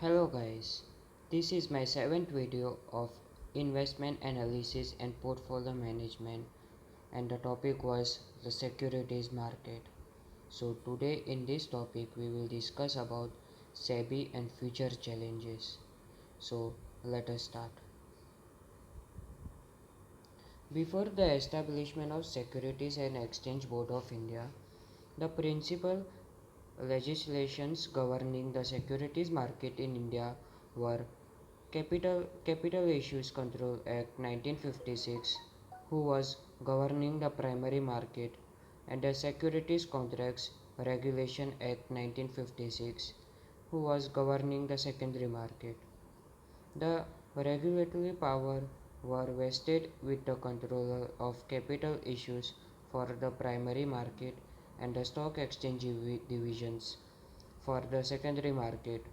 Hello guys, this is my seventh video of investment analysis and portfolio management, and the topic was the securities market. So today in this topic we will discuss about SEBI and future challenges. So let us start. Before the establishment of Securities and Exchange Board of India, the principal legislations governing the securities market in India were Capital Issues Control Act 1956, who was governing the primary market, and the Securities Contracts Regulation Act 1956, who was governing the secondary market. The regulatory power were vested with the controller of capital issues for the primary market and the stock exchange divisions for the secondary market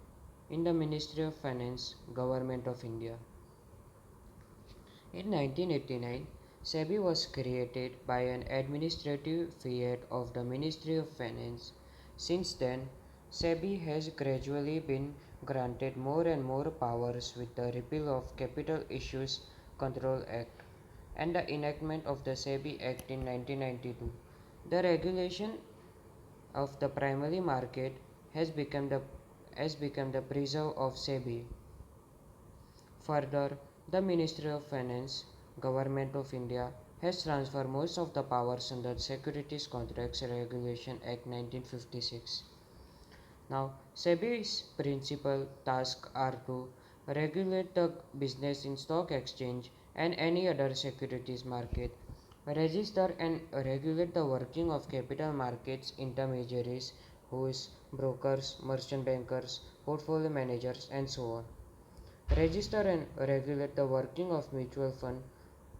in the Ministry of Finance, Government of India. In 1989, SEBI was created by an administrative fiat of the Ministry of Finance. Since then, SEBI has gradually been granted more and more powers with the repeal of Capital Issues Control Act and the enactment of the SEBI Act in 1992. The regulation of the primary market has become the preserve of SEBI. Further, the Ministry of Finance, Government of India, has transferred most of the powers under Securities Contracts Regulation Act 1956. Now, SEBI's principal tasks are to regulate the business in stock exchange and any other securities market, register and regulate the working of capital markets intermediaries, who is brokers, merchant bankers, portfolio managers, and so on. Register and regulate the working of mutual fund,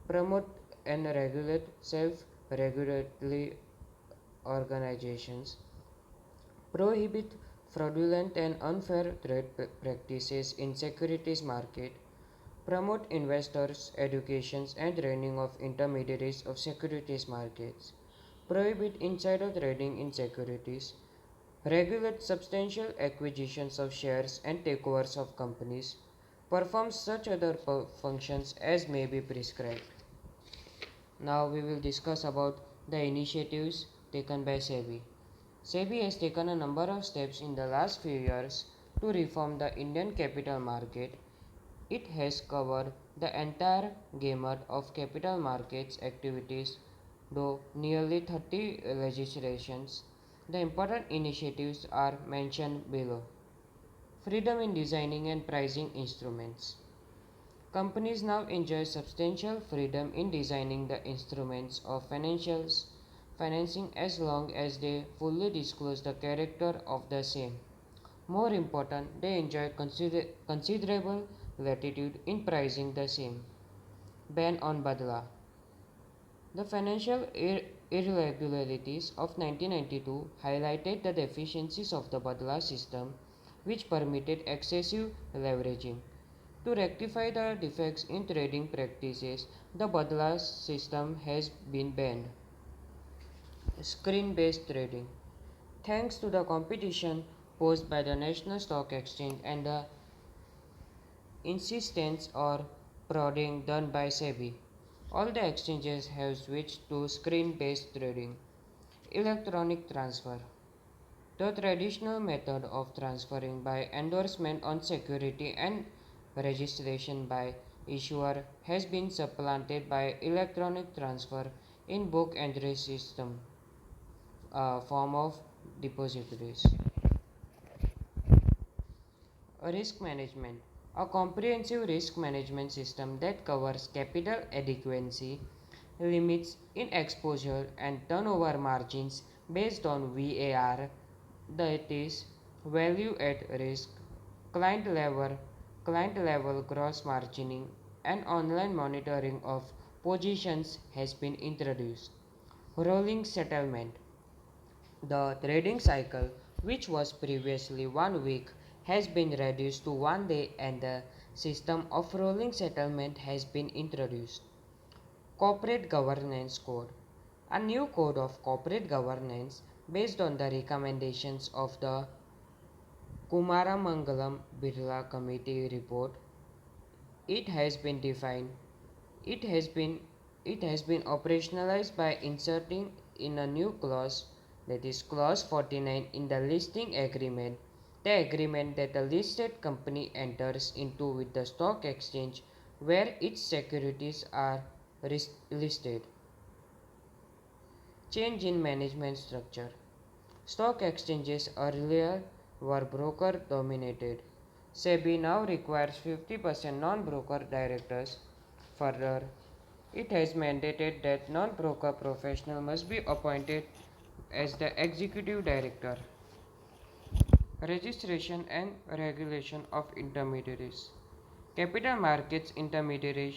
promote and regulate self-regulatory organizations, prohibit fraudulent and unfair trade practices in securities market, promote investors' educations and training of intermediaries of securities markets, prohibit insider trading in securities, regulate substantial acquisitions of shares and takeovers of companies, performs such other functions as may be prescribed. Now we will discuss about the initiatives taken by SEBI. SEBI has taken a number of steps in the last few years to reform the Indian capital market. It has covered the entire gamut of capital markets activities, though nearly 30 legislations. The important initiatives are mentioned below. Freedom in designing and pricing instruments. Companies now enjoy substantial freedom in designing the instruments of financing as long as they fully disclose the character of the same. More important, they enjoy considerable latitude in pricing the same. Ban on Badla. The financial irregularities of 1992 highlighted the deficiencies of the Badla system, which permitted excessive leveraging. To rectify the defects in trading practices, the Badla system has been banned. Screen-based trading. Thanks to the competition posed by the National Stock Exchange and the insistence or prodding done by SEBI, all the exchanges have switched to screen-based trading. Electronic transfer. The traditional method of transferring by endorsement on security and registration by issuer has been supplanted by electronic transfer in book entry system, a form of depositories. Risk management. A comprehensive risk management system that covers capital adequacy, limits in exposure, and turnover margins based on VAR, that is, value at risk, client level, client level gross margining, and online monitoring of positions has been introduced. Rolling settlement. The trading cycle, which was previously 1 week, has been reduced to 1 day and the system of rolling settlement has been introduced. Corporate Governance Code. A new code of corporate governance based on the recommendations of the Kumaramangalam Birla Committee report. It has been defined. It has been it has been operationalized by inserting in a new clause, that is clause 49 in the listing agreement, the agreement that the listed company enters into with the stock exchange where its securities are listed. Change in management structure. Stock exchanges earlier were broker dominated. SEBI now requires 50% non-broker directors. Further, it has mandated that non-broker professional must be appointed as the executive director. Registration and regulation of intermediaries. Capital markets intermediaries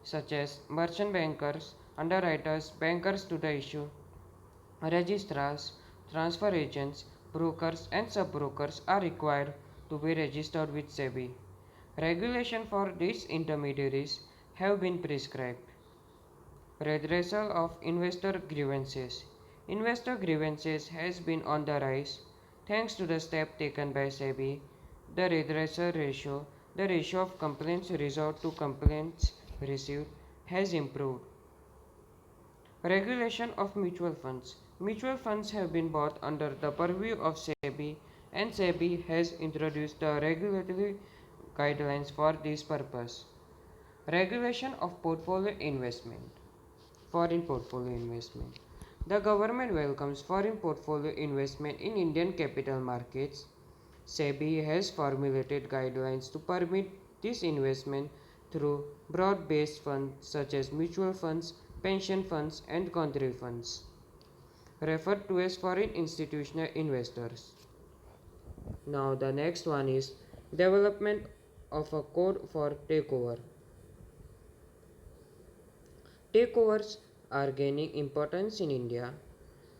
such as merchant bankers, underwriters, bankers to the issue, registrars, transfer agents, brokers, and sub-brokers are required to be registered with SEBI. Regulation for these intermediaries have been prescribed. Redressal of investor grievances. Investor grievances has been on the rise thanks to the step taken by SEBI. The redressal ratio, the ratio of complaints resolved to complaints received, has improved. Regulation of mutual funds. Mutual funds have been brought under the purview of SEBI, and SEBI has introduced the regulatory guidelines for this purpose. Regulation of portfolio investment. Foreign portfolio investment. The government welcomes foreign portfolio investment in Indian capital markets. SEBI has formulated guidelines to permit this investment through broad-based funds such as mutual funds, pension funds, and country funds, referred to as foreign institutional investors. Now the next one is development of a code for takeover. Takeovers are gaining importance in India.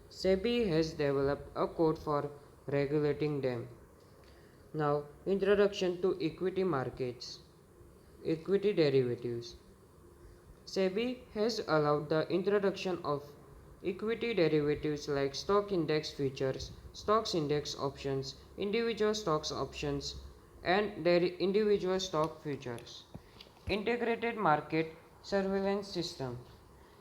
SEBI has developed a code for regulating them. Now, introduction to equity markets. Equity derivatives. SEBI has allowed the introduction of equity derivatives like stock index futures, stocks index options, individual stocks options, and individual stock futures. Integrated Market Surveillance System.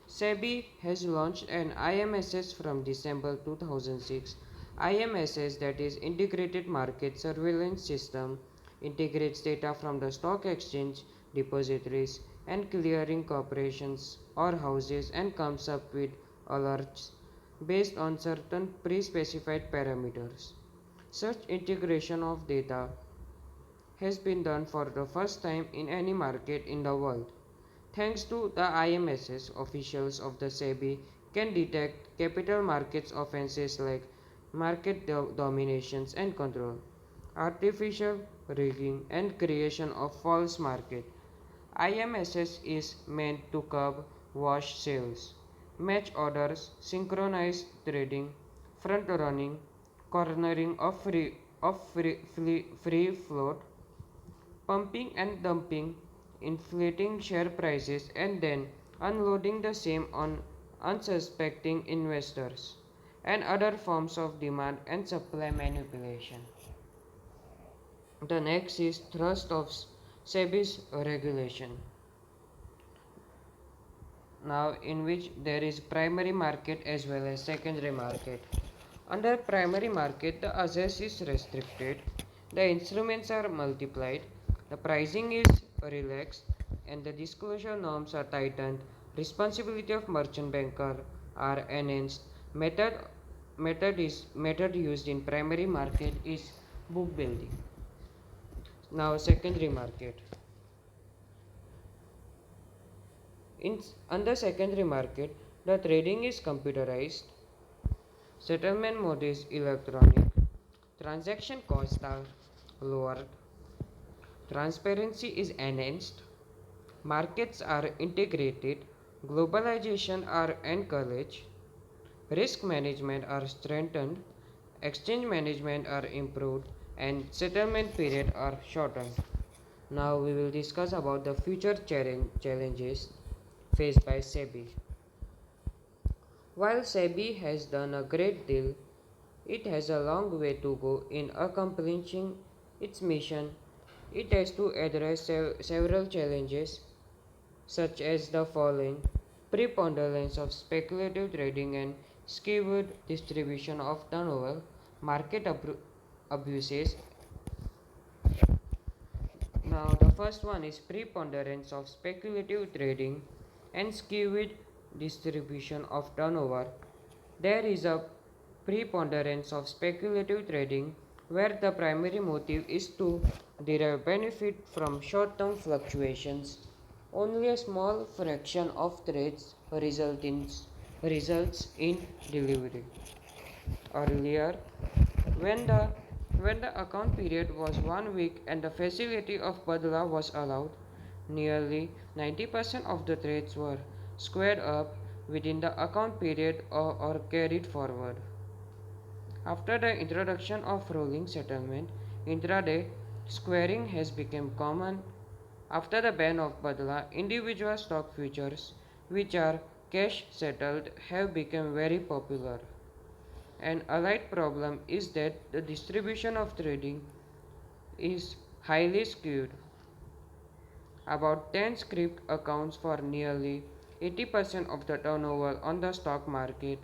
SEBI has launched an IMSS from December 2006. IMSS, that is Integrated Market Surveillance System, integrates data from the stock exchange, depositories, and clearing corporations or houses and comes up with alerts based on certain pre-specified parameters. Such integration of data has been done for the first time in any market in the world. Thanks to the IMSS, officials of the SEBI can detect capital markets offenses like market dominations and control, artificial rigging, and creation of false market. IMSS is meant to curb wash sales, match orders, synchronized trading, front running, cornering of free float, pumping and dumping, inflating share prices, and then unloading the same on unsuspecting investors, and other forms of demand and supply manipulation. The next is thrust of SEBI's regulation. Now, in which there is primary market as well as secondary market. Under primary market, the access is restricted, the instruments are multiplied, the pricing is relaxed, and the disclosure norms are tightened. Responsibility of merchant banker are enhanced. Method used in primary market is book building. Now, secondary market. Under secondary market, the trading is computerized, settlement mode is electronic, transaction costs are lowered, transparency is enhanced, markets are integrated, globalization are encouraged, risk management are strengthened, exchange management are improved, and settlement period are shortened. Now we will discuss about the future challenges faced by SEBI. While SEBI has done a great deal, it has a long way to go in accomplishing its mission, it has to address several challenges such as the following: preponderance of speculative trading and skewed distribution of turnover, market abuses. Now, the first one is preponderance of speculative trading and skewed distribution of turnover. There is a preponderance of speculative trading where the primary motive is to derive benefit from short term fluctuations. Only a small fraction of trades results in delivery. Earlier, when the when the account period was 1 week and the facility of Badla was allowed, nearly 90% of the trades were squared up within the account period or carried forward. After the introduction of rolling settlement, intraday squaring has become common. After the ban of Badla, individual stock futures, which are cash settled, have become very popular. An allied problem is that the distribution of trading is highly skewed. About 10 script accounts for nearly 80% of the turnover on the stock market.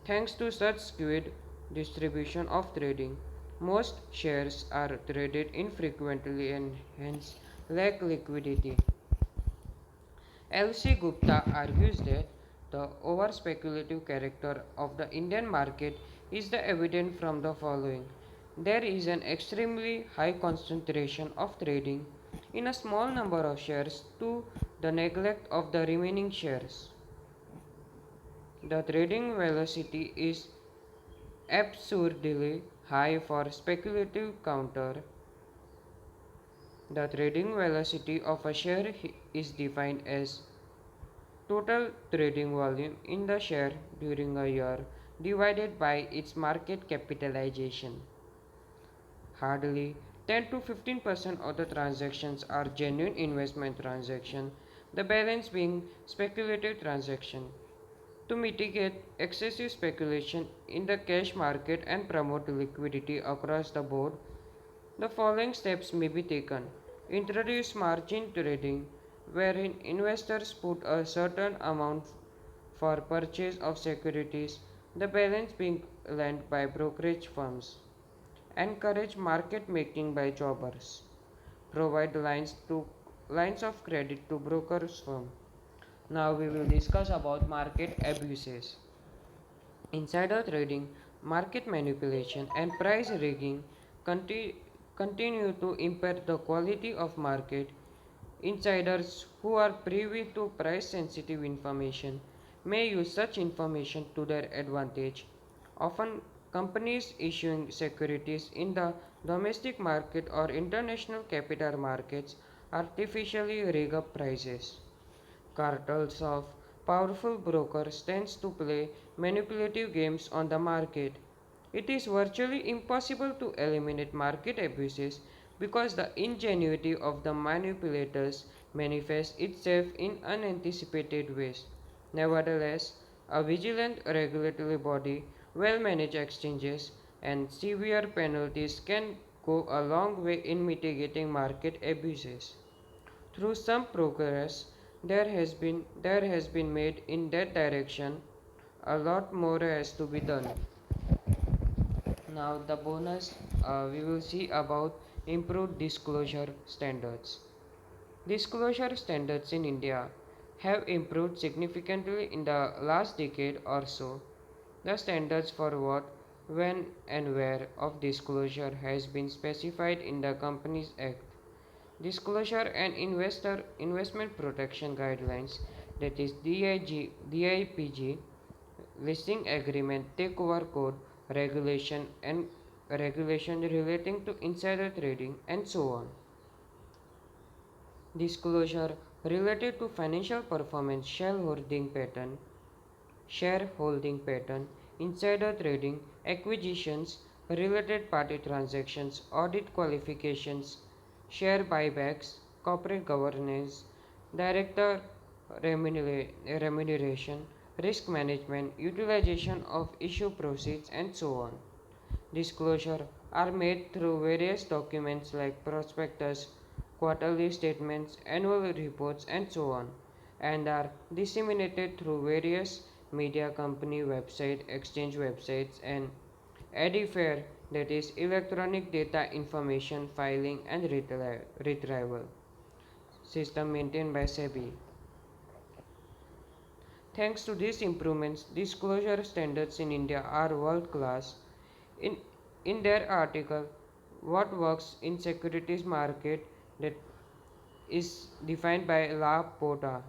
Thanks to such skewed distribution of trading, most shares are traded infrequently and hence lack liquidity. L.C. Gupta argues that the over speculative character of the Indian market is the evident from the following. There is an extremely high concentration of trading in a small number of shares to the neglect of the remaining shares. The trading velocity is absurdly high for speculative counter. The trading velocity of a share is defined as total trading volume in the share during a year divided by its market capitalization. Hardly 10 to 15% of the transactions are genuine investment transactions, the balance being speculative transactions. To mitigate excessive speculation in the cash market and promote liquidity across the board, the following steps may be taken. Introduce margin trading, wherein investors put a certain amount for purchase of securities, the balance being lent by brokerage firms. Encourage market making by jobbers. Provide lines of credit to brokers firm. Now we will discuss about market abuses. Insider trading, market manipulation, and price rigging conti- continue to impair the quality of market. Insiders who are privy to price sensitive information may use such information to their advantage. Often, companies issuing securities in the domestic market or international capital markets artificially rig up prices. Cartels of powerful brokers tends to play manipulative games on the market. It is virtually impossible to eliminate market abuses because the ingenuity of the manipulators manifests itself in unanticipated ways. Nevertheless, a vigilant regulatory body, well managed exchanges, and severe penalties can go a long way in mitigating market abuses. Through some progress there has been made in that direction. A lot more has to be done. Now the bonus we will see about improved disclosure standards. Disclosure standards in India have improved significantly in the last decade or so. The standards for what, when, and where of disclosure has been specified in the Companies Act. Disclosure and Investment Protection Guidelines, that is DIPG, listing agreement, takeover code, regulation and regulation relating to insider trading and so on. Disclosure related to financial performance, shareholding pattern, insider trading, acquisitions, related party transactions, audit qualifications, share buybacks, corporate governance, director remuneration, risk management, utilization of issue proceeds, and so on. Disclosure are made through various documents like prospectus, quarterly statements, annual reports, and so on, and are disseminated through various media company websites, exchange websites, and EDIFAIR, that is Electronic Data Information Filing and Retrieval system maintained by SEBI. Thanks to these improvements, disclosure standards in India are world class. In, in their article, What Works in Securities Market, that is defined by La Porta.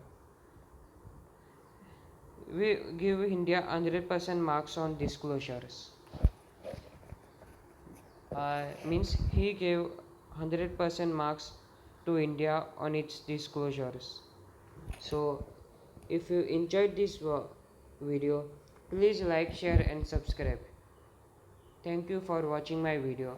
We give India 100% marks on disclosures. Means he gave 100% marks to India on its disclosures. So, if you enjoyed this video, please like, share, and subscribe. Thank you for watching my video.